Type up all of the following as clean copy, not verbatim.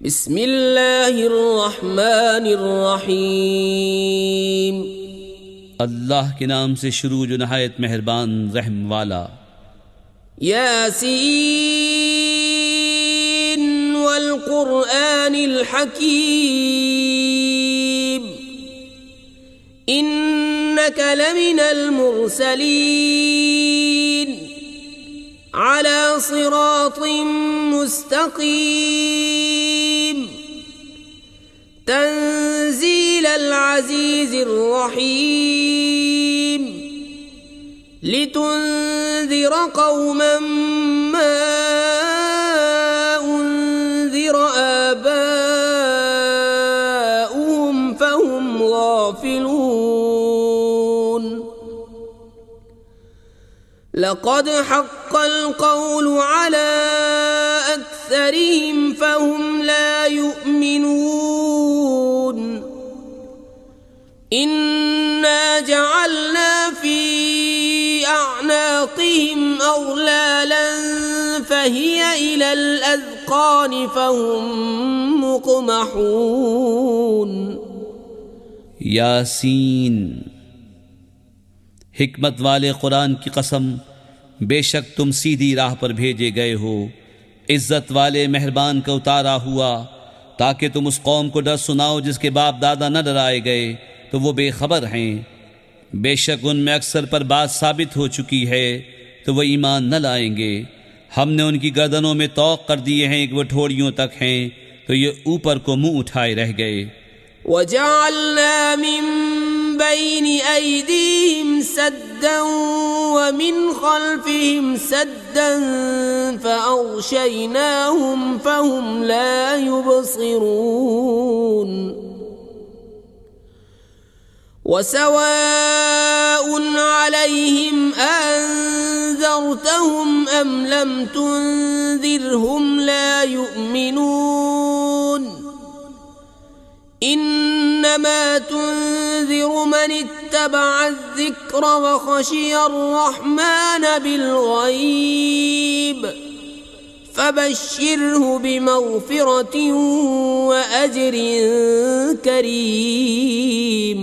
बिस्मिल्लाहिर्रहमानिर्रहीम। अल्लाह के नाम से शुरू जो नहायत मेहरबान रहम वाला। यासीन वल कुरआनिल हकीम इन्नका लमिनल मुरसलीन अला सिरातिम मुस्तकीम तंजीलल अज़ीज़िर रहीम लितुन्ज़िर क़ौमन मा उन्ज़िर आबाउहुम फ़हुम गाफ़िलून। लक़द हक़्क़ल क़ौलु अला अक्सरिहिम फ़हुम ला युमिनून। इन्ना जअलना फ़ी अअनाक़िहिम अग़लालन फ़हिय इलल अज़क़ान फ़हुम मुक़महून। यासीन, हिकमत वाले कुरान की कसम, बेशक तुम सीधी राह पर भेजे गए हो। इज्जत वाले मेहरबान का उतारा हुआ ताकि तुम उस कौम को डर सुनाओ जिसके बाप दादा न डराए गए तो वो बेखबर हैं। बेशक उनमें अक्सर पर बात साबित हो चुकी है तो वह ईमान न लाएंगे। हमने उनकी गर्दनों में तौक कर दिए हैं कि वह ठोड़ियों तक हैं तो ये ऊपर को मुंह उठाए रह गए। वजअलना मिन बैनि ऐदीहिम सद्दन व मिन खल्फिहिम सद्दन फ़अग़शयनाहुम फ़हुम ला युबसिरून। वसवाउन अलैहिम अअन्ज़रतहुम अम लम तुन्ज़िरहुम ला युमिनून। इन्नमा तुन्ज़िरु मन इत्तबअ अज़्ज़िक्र व ख़शिय अर्रहमान बिलग़ैब फ़बश्शिरहु बिमग़फ़िरतिन व अज्रिन करीम।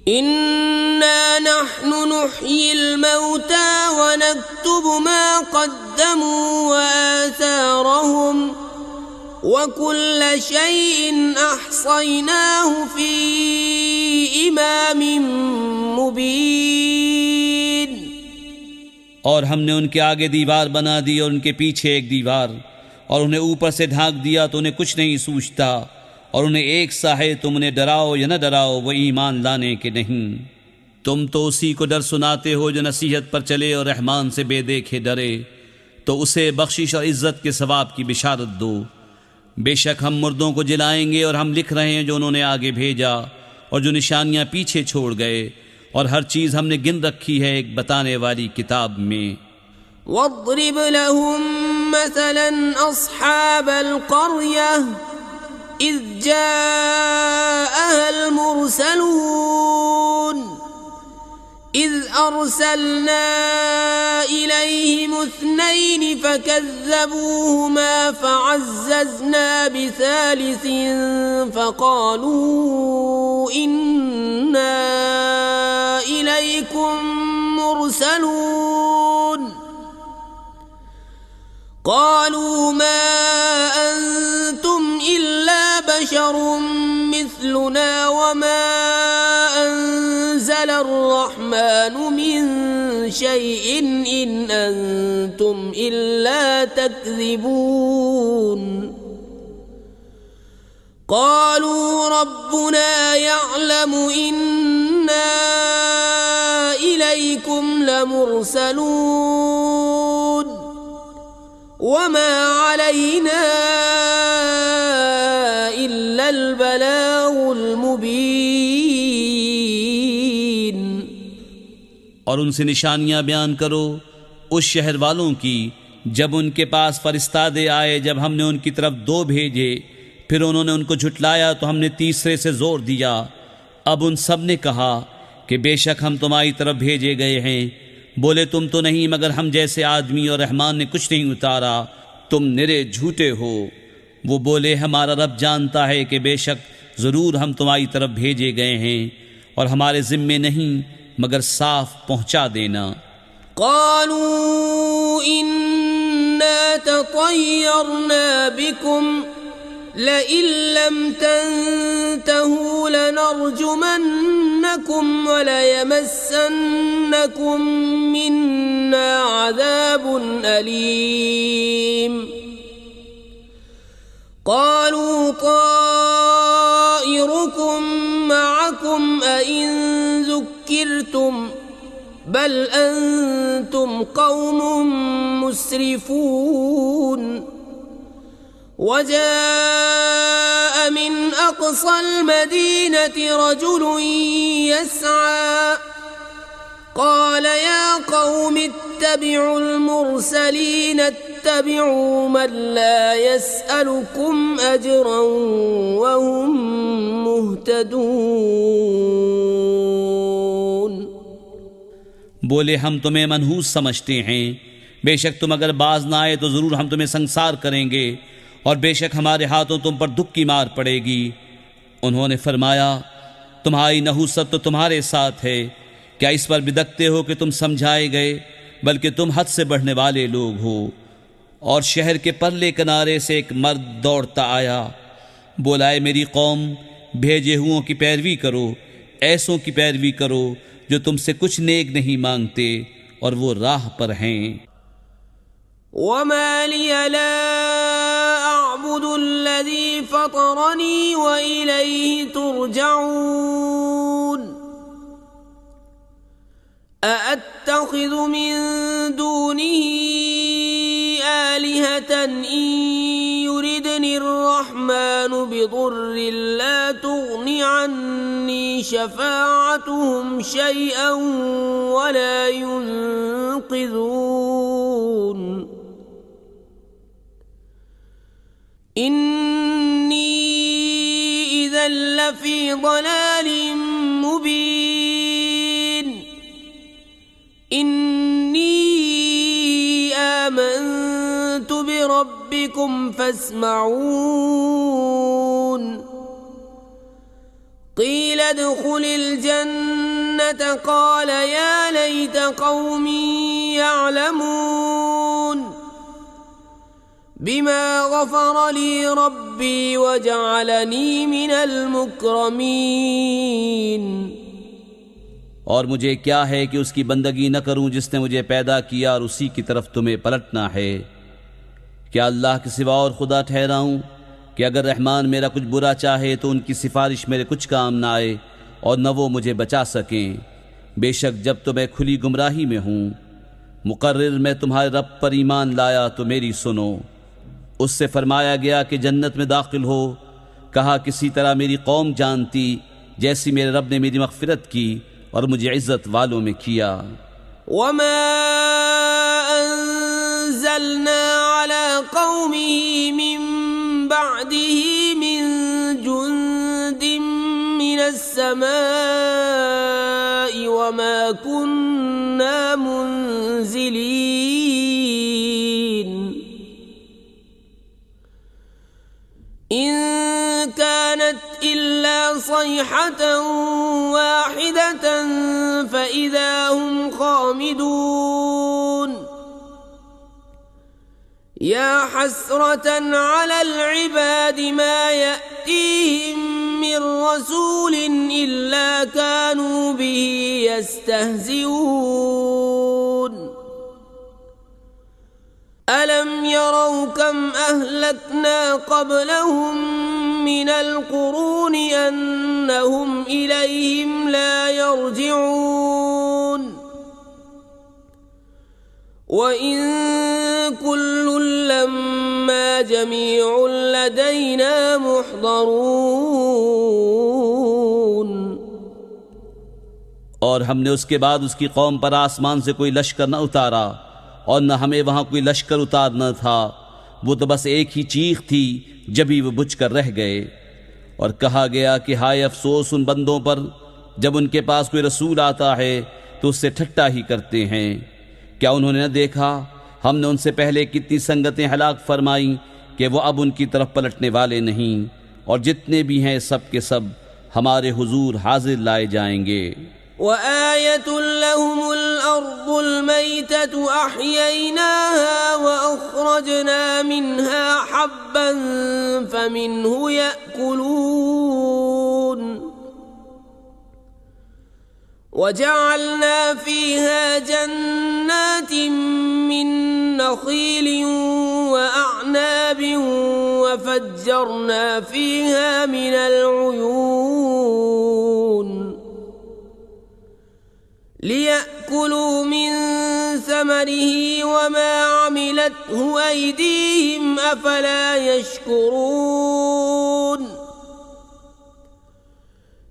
इन्ना नहनु नुह्यिल मौता व नक्तुबु मा क़द्दमू व आसारहुम व कुल्ल शैइन अहसैनाहु फ़ी इमामिन मुबीन। और हमने उनके आगे दीवार बना दी और उनके पीछे एक दीवार, और उन्हें ऊपर से ढांक दिया तो उन्हें कुछ नहीं सूझता। और उन्हें एक सा है, तुम उन्हें डराओ या न डराओ वो ईमान लाने के नहीं। तुम तो उसी को डर सुनाते हो जो नसीहत पर चले और रहमान से बेदेखे डरे, तो उसे बख्शिश और इज्जत के सवाब की बिशारत दो। बेशक हम मुर्दों को जिलाएंगे और हम लिख रहे हैं जो उन्होंने आगे भेजा और जो निशानियां पीछे छोड़ गए, और हर चीज़ हमने गिन रखी है एक बताने वाली किताब में। वद्रिब लहुम मसलन अस्हाबल क़र्यह इज़ जाअहल मुरसलून इज़ अर्सलना इलैहिम इस्नैन फ़कज़्ज़बूहुमा फ़अज़्ज़ज़ना बिसालिसिन फ़क़ालू इन्ना इलैकुम मुरसलून। क़ालू मा अंतुम इल्ला बशरुम मिस्लुना वमा अंज़ल अर्रहमानु मिन शैइन इन अंतुम इल्ला तक्ज़िबून। क़ालू रब्बुना यअलमु इन्ना इलैकुम लमुरसलून वमा अलैना इल्लल बलागुल मुबीन। और उनसे निशानियां बयान करो उस शहर वालों की जब उनके पास फरिश्तादे आए, जब हमने उनकी तरफ 2 भेजे, फिर उन्होंने उनको झुटलाया तो हमने तीसरे से जोर दिया। अब उन सब ने कहा कि बेशक हम तुम्हारी तरफ भेजे गए हैं। बोले तुम तो नहीं मगर हम जैसे आदमी, और रहमान ने कुछ नहीं उतारा, तुम निरे झूठे हो। वो बोले, हमारा रब जानता है कि बेशक ज़रूर हम तुम्हारी तरफ भेजे गए हैं और हमारे ज़िम्मे नहीं मगर साफ पहुँचा देना। क़ालू इन्ना ततय्यरना बिकुम लइन लम तंतहू लनरजुमन्नकुम वलयमस्सन्नकुम मिन्ना अज़ाबुन अलीम। क़ालू ताइरुकुम मअकुम अइन ज़ुक्किरतुम बल अंतुम कौमुम मुस्रिफून। वजाअ मिन अक़सल मदीनति रजुलुन यस्आ क़ाल या क़ौम इत्तबिउल मुरसलीन इत्तबिउ मन ला यसअलुकुम अजरन वहुम मुहतदून। बोले, हम तुम्हें मनहूस समझते हैं, बेशक तुम अगर बाज ना आए तो ज़रूर हम तुम्हें संसार करेंगे और बेशक हमारे हाथों तुम पर दुख की मार पड़ेगी। उन्होंने फरमाया, तुम्हारी नहूसत तो तुम्हारे साथ है, क्या इस पर बिदकते हो कि तुम समझाए गए, बल्कि तुम हद से बढ़ने वाले लोग हो। और शहर के परले किनारे से एक मर्द दौड़ता आया, बोला, मेरी कौम, भेजे हुओं की पैरवी करो, ऐसों की पैरवी करो जो तुमसे कुछ नेक नहीं मांगते और वो राह पर हैं। वमा लिया ला अअबुदुल्लज़ी फ़तरनी व इलैहि तुरजऊन। अअत्तख़िज़ु मिन दूनिही आलिहतन इन युरिदनिर्रहमानु बिदुर्रिन ला तुग़नि अन्नी शफ़ाअतुहुम शैअन वला युनक़िज़ून। इन्नी इज़न लफ़ी ضलालिम मुबीन। इन्नी आमनतु बिरब्बिकुम फस्मऊन। क़ील उद्ख़ुलिल जन्नत क़ाल या लैत क़ौमी यअलमून बिमा ग़फ़र ली रब्बी वजअलनी मिनल मुक्रमीन। और मुझे क्या है कि उसकी बंदगी न करूं जिसने मुझे पैदा किया और उसी की तरफ तुम्हें पलटना है। क्या अल्लाह के सिवा और खुदा ठहराऊं कि अगर रहमान मेरा कुछ बुरा चाहे तो उनकी सिफारिश मेरे कुछ काम न आए और न वो मुझे बचा सकें। बेशक जब तो मैं खुली गुमराही में हूँ, मुकर्रिर मैं तुम्हारे रब पर ईमान लाया तो मेरी सुनो। उससे फरमाया गया कि जन्नत में दाखिल हो। कहा, किसी तरह मेरी कौम जानती जैसी मेरे रब ने मेरी मग़फ़िरत की और मुझे इज़्ज़त वालों में किया। वमा अंज़लना अला क़ौमिही मिन बअदिही मिन जुंदिन मिनस समाई वमा कुन्ना मुंज़िलीन। इन कानत इल्ला सयहतन वाहिदतन फ़इज़ा हुम ख़ामिदून। या हस्रतन अलल इबादि मा यअतीहिम मिन रसूलिन इल्ला कानू बिही यस्तहज़िऊन। अलम यरौ कम अहलकना क़ब्लहुम मिनल क़ुरूनि अन्नहुम इलैहिम ला यरजिऊन। व इन कुल्लुन लम्मा जमीउन लदैना मुहज़रून। और हमने उसके बाद उसकी कौम पर आसमान से कोई लश्कर न उतारा और न हमें वहाँ कोई लश्कर उतारना था। वो तो बस एक ही चीख थी जब ही वो बुझ कर रह गए। और कहा गया कि हाय अफसोस उन बंदों पर जब उनके पास कोई रसूल आता है तो उससे ठट्टा ही करते हैं। क्या उन्होंने न देखा हमने उनसे पहले कितनी संगतें हलाक फरमाई कि वो अब उनकी तरफ पलटने वाले नहीं, और जितने भी हैं सब के सब हमारे हुजूर हाजिर लाए जाएंगे। وآية لهم الأرض الميتة أحييناها وأخرجنا منها حبا فمنه يأكلون وجعلنا فيها جنات من نخيل وأعناب وفجرنا فيها من العيون ليأكلوا من ثمره وما عملته أيديهم أفلا يشكرون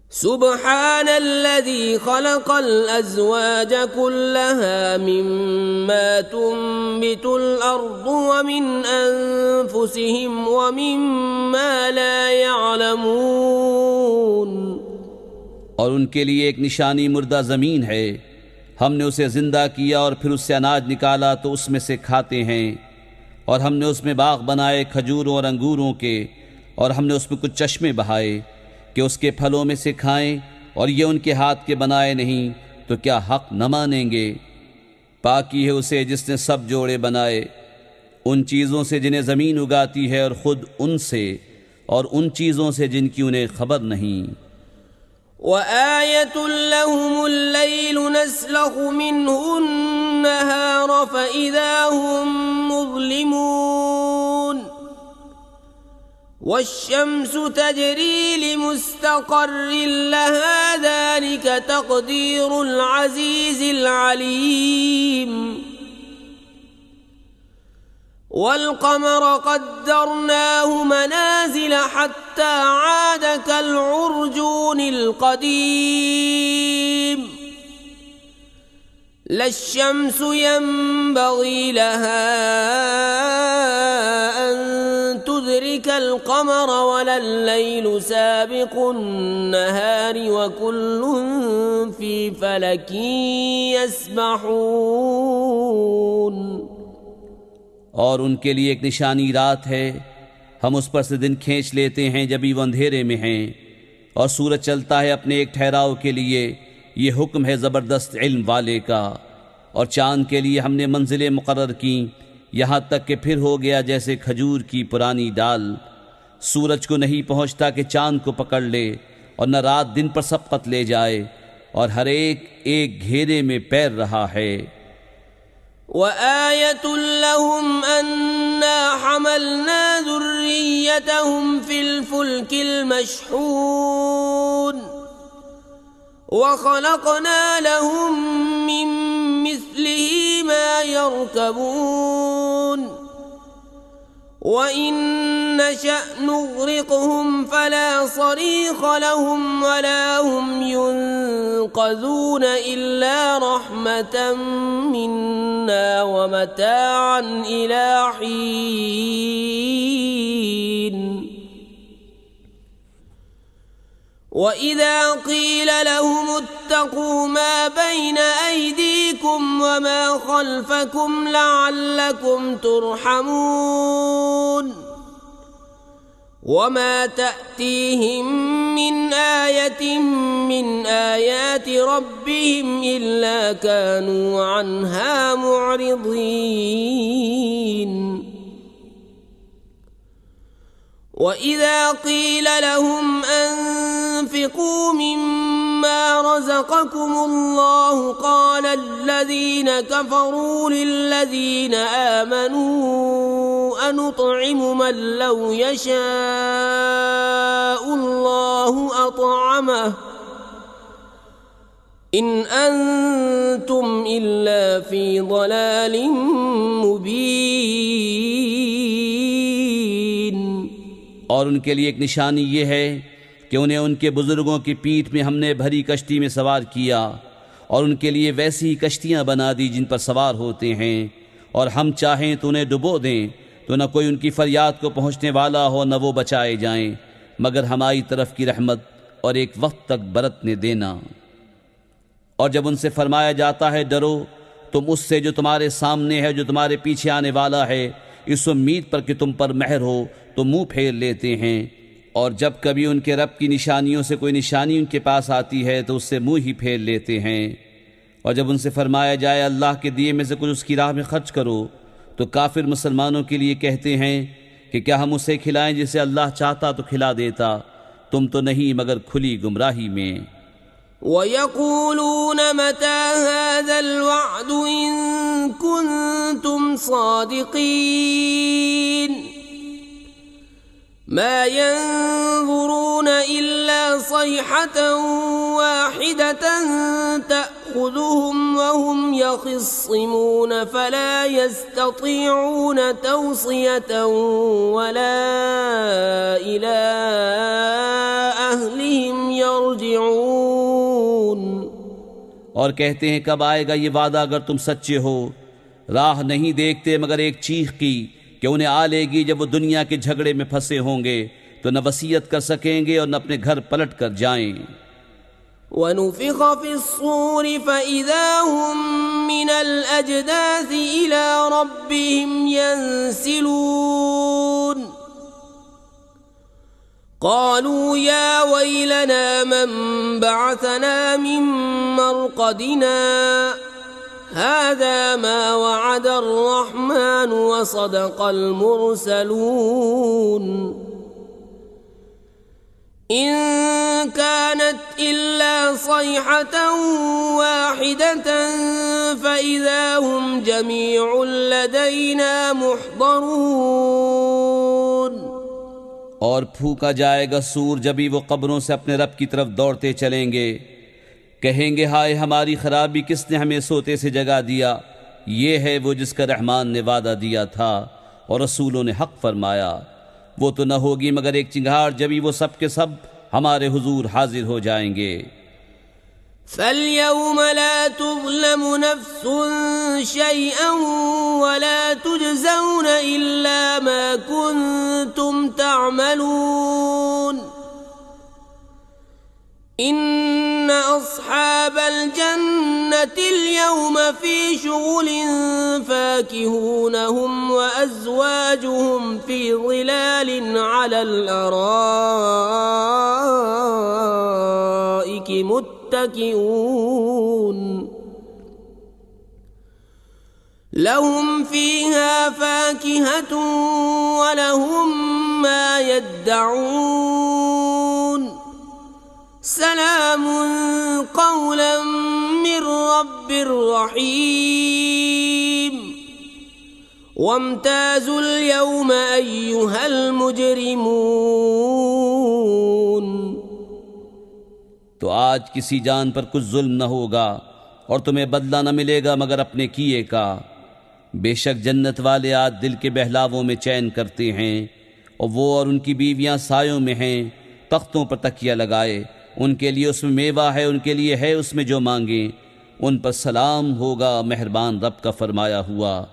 سبحان الذي خلق الأزواج كلها مما تنبت الأرض ومن أنفسهم ومما لا يعلمون। और उनके लिए एक निशानी मुर्दा ज़मीन है, हमने उसे ज़िंदा किया और फिर उससे अनाज निकाला तो उसमें से खाते हैं, और हमने उसमें बाग बनाए खजूरों और अंगूरों के, और हमने उसमें कुछ चश्मे बहाए कि उसके फलों में से खाएं, और ये उनके हाथ के बनाए नहीं तो क्या हक़ न मानेंगे। पाकी है उसे जिसने सब जोड़े बनाए, उन चीज़ों से जिन्हें ज़मीन उगाती है और ख़ुद उनसे, और उन चीज़ों से जिनकी उन्हें खबर नहीं। وآية لهم الليل نسلخ منه النهار فإذا هم مظلمون والشمس تجري لمستقر لها ذلك تقدير العزيز العليم والقمر قدرناه منازل حتى عاد كالعرجون القديم لا الشمس ينبغي لها أن تدرك القمر ولا الليل سابق النهار وكل في فلك يسبحون। और उनके लिए एक निशानी रात है, हम उस पर से दिन खींच लेते हैं जब भी वो अंधेरे में हैं, और सूरज चलता है अपने एक ठहराव के लिए, ये हुक्म है ज़बरदस्त इल्म वाले का। और चाँद के लिए हमने मंजिलें मुकर्रर की, यहाँ तक कि फिर हो गया जैसे खजूर की पुरानी डाल। सूरज को नहीं पहुँचता कि चाँद को पकड़ ले, और न रात दिन पर सबकत ले जाए, और हर एक एक घेरे में पैर रहा है। وآية لهم أنا حملنا ذريتهم في الفلك المشحون وخلقنا لهم من مثله ما يركبون وإن نشأ نغرقهم فلا صريخ لهم ولا هم ينقذون إلا رحمة منا ومتاعا إلى حين وإذا قيل لهم اتقوا ما بين أيديكم وما خلفكم لعلكم ترحمون وما تأتيهم من آية من آيات ربهم إلا كانوا عنها معرضين وإذا قيل لهم أنفقوا مما رزقكم الله قال الذين كفروا للذين آمنوا أنطعم من لو يشاء الله أطعمه إن أنتم إلا في ضلال مبين। और उनके लिए एक निशानी ये है कि उन्हें उनके बुज़ुर्गों की पीठ में हमने भरी कश्ती में सवार किया, और उनके लिए वैसी ही कश्तियाँ बना दी जिन पर सवार होते हैं, और हम चाहें तो उन्हें डुबो दें तो न कोई उनकी फरियाद को पहुँचने वाला हो, न वो बचाए जाएं, मगर हमारी तरफ की रहमत और एक वक्त तक बरतने देना। और जब उनसे फरमाया जाता है डरो तुम उससे जो तुम्हारे सामने है, जो तुम्हारे पीछे आने वाला है, इस उम्मीद पर कि तुम पर मेहर हो तो मुंह फेर लेते हैं। और जब कभी उनके रब की निशानियों से कोई निशानी उनके पास आती है तो उससे मुंह ही फेर लेते हैं। और जब उनसे फरमाया जाए अल्लाह के दिए में से कुछ उसकी राह में खर्च करो तो काफिर मुसलमानों के लिए कहते हैं कि क्या हम उसे खिलाएं जिसे अल्लाह चाहता तो खिला देता, तुम तो नहीं मगर खुली गुमराही में। वयक़ूलून मता हाज़ल वअदु इन कुन्तुम सादिक़ीन मा यंज़ुरून इल्ला सयहतन वाहिदतन तअख़ुज़ुहुम वहुम यख़िस्सिमून फला यस्ततीऊन तौसियतन वला इला अहलिहिम यरजिऊन। और कहते हैं कब आएगा ये वादा अगर तुम सच्चे हो। राह नहीं देखते मगर एक चीख की कि उन्हें आ लेगी जब वो दुनिया के झगड़े में फंसे होंगे तो न वसीयत कर सकेंगे और न अपने घर पलट कर जाएं। वनुफ़िख़ फ़िस्सूर फ़इज़ा हुम मिनल अजदाथि इला रब्बिहिम यंसिलून क़ालू या वैलना मन बअसना मिन मरक़दिना हाज़ा मा वअदर रहमान व सदक़ल मुरसलून इन कानत इल्ला सयहतन वाहिदतन फ़इज़ा हुम जमीउन लदैना मुहज़रून। और फूका जाएगा सूर जब ही वो कब्रों से अपने रब की तरफ दौड़ते चलेंगे। कहेंगे हाय हमारी खराबी, किसने हमें सोते से जगा दिया। ये है वो जिसका रहमान ने वादा दिया था और रसूलों ने हक फरमाया। वो तो न होगी मगर एक चिंगार जब ही वो सब के सब हमारे हुजूर हाजिर हो जाएंगे। फल्यौम ला तुज़लमु नफ्सुन शैअन वला तुजज़ौन इल्ला मा कुन्तुम तअमलून इन्न अस्हाबल जन्नतिल यौम फी शुग़ुलिन फ़ाकिहून हुम व अज़वाजुहुम फी ज़िलालिन अलल अराइकि मुत्तकिऊन लहुम फ़ीहा फ़ाकिहतुन व लहुम मा यद्दऊन सलामुन क़ौलन मिर रब्बिर रहीम वम्ताज़ुल यौम अय्युहल मुजरिमून। तो आज किसी जान पर कुछ जुल्म न होगा और तुम्हें बदला न मिलेगा मगर अपने किए का। बेशक जन्नत वाले आज दिल के बहलावों में चैन करते हैं और वो और उनकी बीवियां सायों में हैं, तख्तों पर तकिया लगाए। उनके लिए उसमें मेवा है, उनके लिए है उसमें जो मांगे। उन पर सलाम होगा मेहरबान रब का फरमाया हुआ।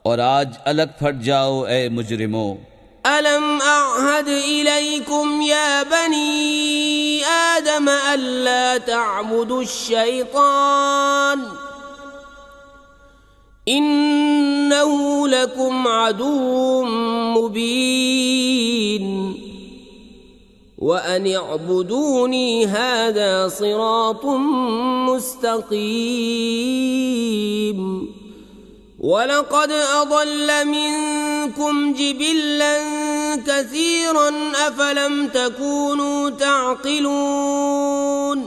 और आज अलग फट जाओ ए मुजरिमो। अलम अअहद इलैकुम या बनी आदम अल्ला तअबुदुश शैतान इन्नहु लकुम अदुव्वुम मुबीन व अन अअबुदूनी हाज़ा सिरातुम मुस्तक़ीम वलक़द अज़ल्ल मिनकुम जिबिल्लन कसीरन अफ़लम तकूनू तअक़िलून।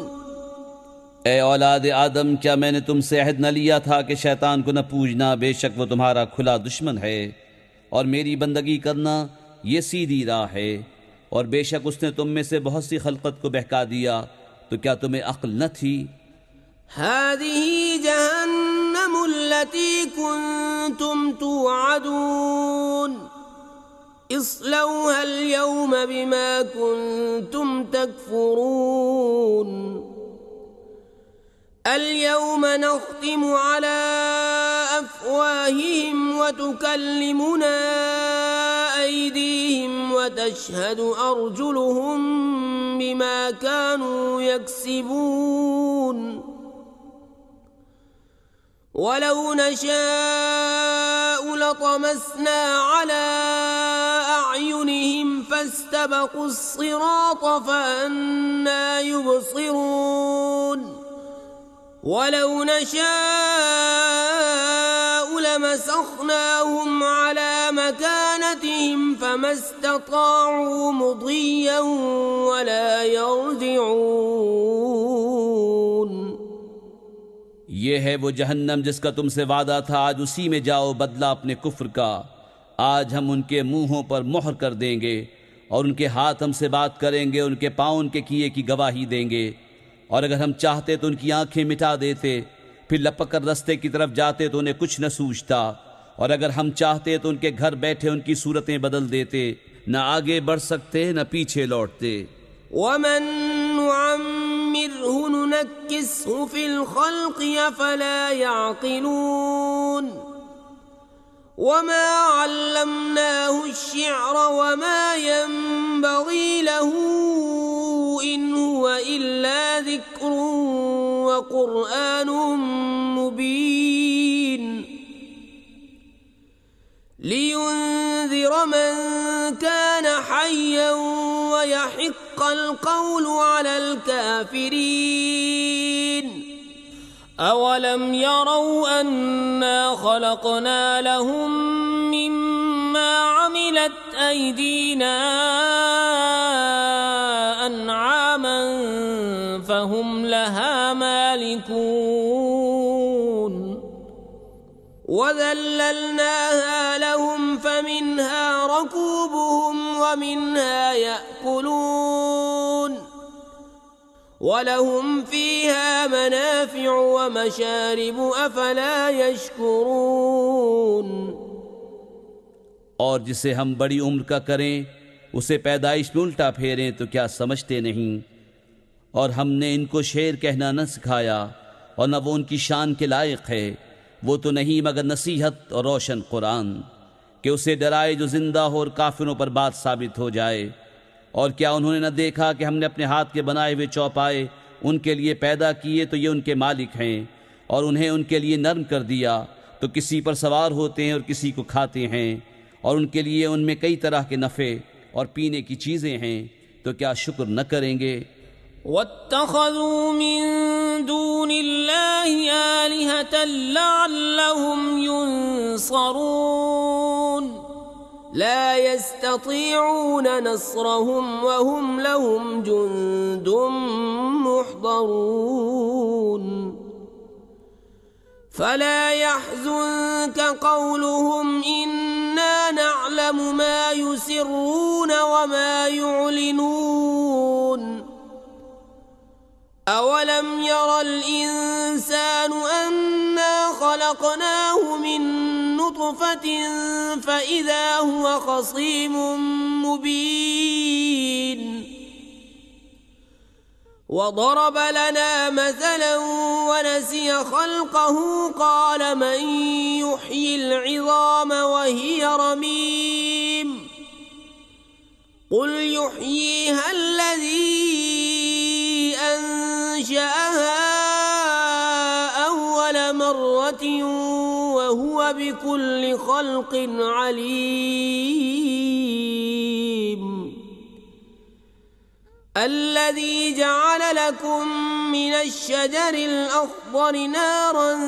ए औलाद आदम, क्या मैंने तुमसे अहद न लिया था कि शैतान को न पूजना, बेशक वो तुम्हारा खुला दुश्मन है और मेरी बंदगी करना ये सीधी राह है। और बेशक उसने तुम में से बहुत सी खलकत को बहका दिया, तो क्या तुम्हें अक्ल न थी। हाज़िही जहन्नमुल्लती कुन्तुम तुअदून इस्लौहा अल-यौम बिमा कुन्तुम तकफुरून अल-यौम नख्तिमु अला अफ़वाहिहिम व तुकल्लिमुना अयदीहिम व तशहदु अर्जुलुहुम बिमा कानू यक्सिबून ولو نشاء لطمسنا على أعينهم فاستبقوا الصراط فأنى يبصرون ولو نشاء لمسخناهم على مكانتهم فما استطاعوا مضيا ولا يرجعون ये है वो जहन्नम जिसका तुमसे वादा था, आज उसी में जाओ, बदला अपने कुफ्र का। आज हम उनके मुंहों पर मोहर कर देंगे और उनके हाथ हमसे बात करेंगे, उनके पाँव उनके किए की गवाही देंगे। और अगर हम चाहते तो उनकी आंखें मिटा देते, फिर लपक कर रस्ते की तरफ जाते तो उन्हें कुछ न सूझता। और अगर हम चाहते तो उनके घर बैठे उनकी सूरतें बदल देते, न आगे बढ़ सकते न पीछे लौटते। वमन नुअम्मिरहु नुनक्किसहु फिल खल्क़ि अफ़ला यअक़िलून वमा अल्लमनाहु अश्शिअर वमा यंबग़ी लहु इन हुवा इल्ला ज़िक्रुन व क़ुरआनुम मुबीन लियुन्ज़िर मन कान हय्यन व यहिक़्क़ल क़ौलु अलल काफ़िरीन अवलम यरौ अन्ना खलक़ना लहुम मिम्मा अमिलत अयदीना अनआमन फहुम लहा मालिकून वज़ल्ललनाहा लहुम फमिन्हा रकूबुहुम वमिन्हा यअकुलून वलहुम फ़ीहा मनाफ़िअ व मशारिब अफ़ला यशकुरून। और जिसे हम बड़ी उम्र का करें उसे पैदाइश में उल्टा फेरें तो क्या समझते नहीं। और हमने इनको शेर कहना न सिखाया और न वो उनकी शान के लायक है। वो तो नहीं मगर नसीहत और रोशन कुरान कि उसे डराए जो जिंदा हो और काफिरों पर बात साबित हो जाए। और क्या उन्होंने न देखा कि हमने अपने हाथ के बनाए हुए चौपाए उनके लिए पैदा किए तो ये उनके मालिक हैं, और उन्हें उनके लिए नर्म कर दिया तो किसी पर सवार होते हैं और किसी को खाते हैं, और उनके लिए उनमें कई तरह के नफ़े और पीने की चीज़ें हैं, तो क्या शुक्र न करेंगे। वत्तख़ज़ू मिन दूनिल्लाहि आलिहतन लअल्लहुम युनसरून ला यस्ततीऊन नस्रहुम वहुम लहुम जुंदुम मुहज़रून फला यहज़ुनक क़ौलुहुम इन्ना नअलमु मा युसिर्रून वमा युअलिनून अवलम यरल इंसानु अन्ना खलक़नाहु मिन नुत्फ़तिन फ़इज़ा हुवा ख़सीमुम मुबीन वضرب लना मसलन वनसिय ख़ल्क़हु क़ाल मन युह्यिल इज़ाम वहिय रमीम क़ुल युह्यीहा अल्लज़ी अंशअहा अव्वल मर्रतिन वहुव बिकुल्लि ख़ल्क़िन अलीम الذي جعل لكم من الشجر الأخضر نارا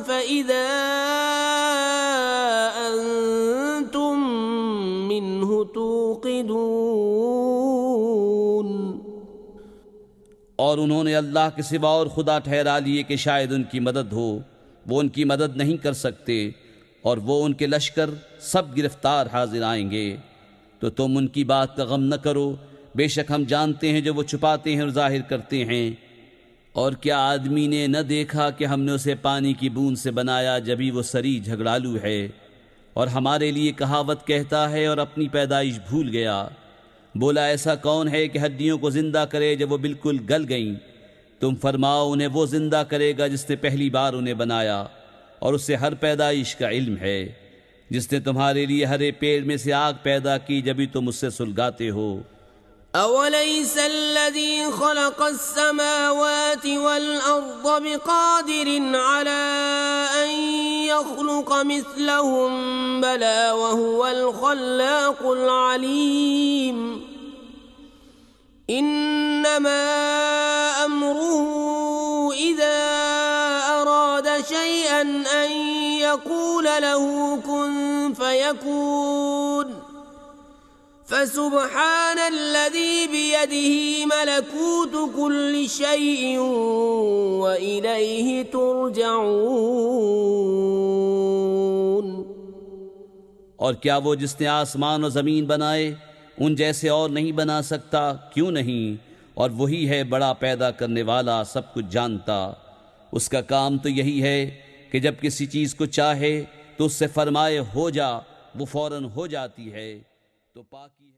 فإذا أنتم منه توقدون। और उन्होंने अल्लाह के सिवा और खुदा ठहरा लिए कि शायद उनकी मदद हो, वो उनकी मदद नहीं कर सकते, और वो उनके लश्कर सब गिरफ्तार हाजिर आएंगे। तो तुम उनकी बात का गम न करो, बेशक हम जानते हैं जो वो छुपाते हैं और जाहिर करते हैं। और क्या आदमी ने न देखा कि हमने उसे पानी की बूंद से बनाया जभी वो सरी झगड़ालू है, और हमारे लिए कहावत कहता है और अपनी पैदाइश भूल गया। बोला ऐसा कौन है कि हड्डियों को जिंदा करे जब वो बिल्कुल गल गईं। तुम फरमाओ उन्हें वो जिंदा करेगा जिसने पहली बार उन्हें बनाया, और उससे हर पैदाइश का इल्म है। जिसने तुम्हारे लिए हरे पेड़ में से आग पैदा की जभी तुम उससे सुलगाते हो, أوليس الذي خلق السماوات والأرض بقادر على أن يخلق مثلهم بلى وهو الخلاق العليم إنما أمره إذا أراد شيئا أن يقول له كن فيكون فسبحان الذي بيده ملكوت كل شيء وإليه ترجعون। और क्या वो जिसने आसमान और ज़मीन बनाए उन जैसे और नहीं बना सकता? क्यों नहीं? और वही है बड़ा पैदा करने वाला, सब कुछ जानता। उसका काम तो यही है कि जब किसी चीज़ को चाहे तो उससे फरमाए हो जा, वो फौरन हो जाती है। तो पाकी है।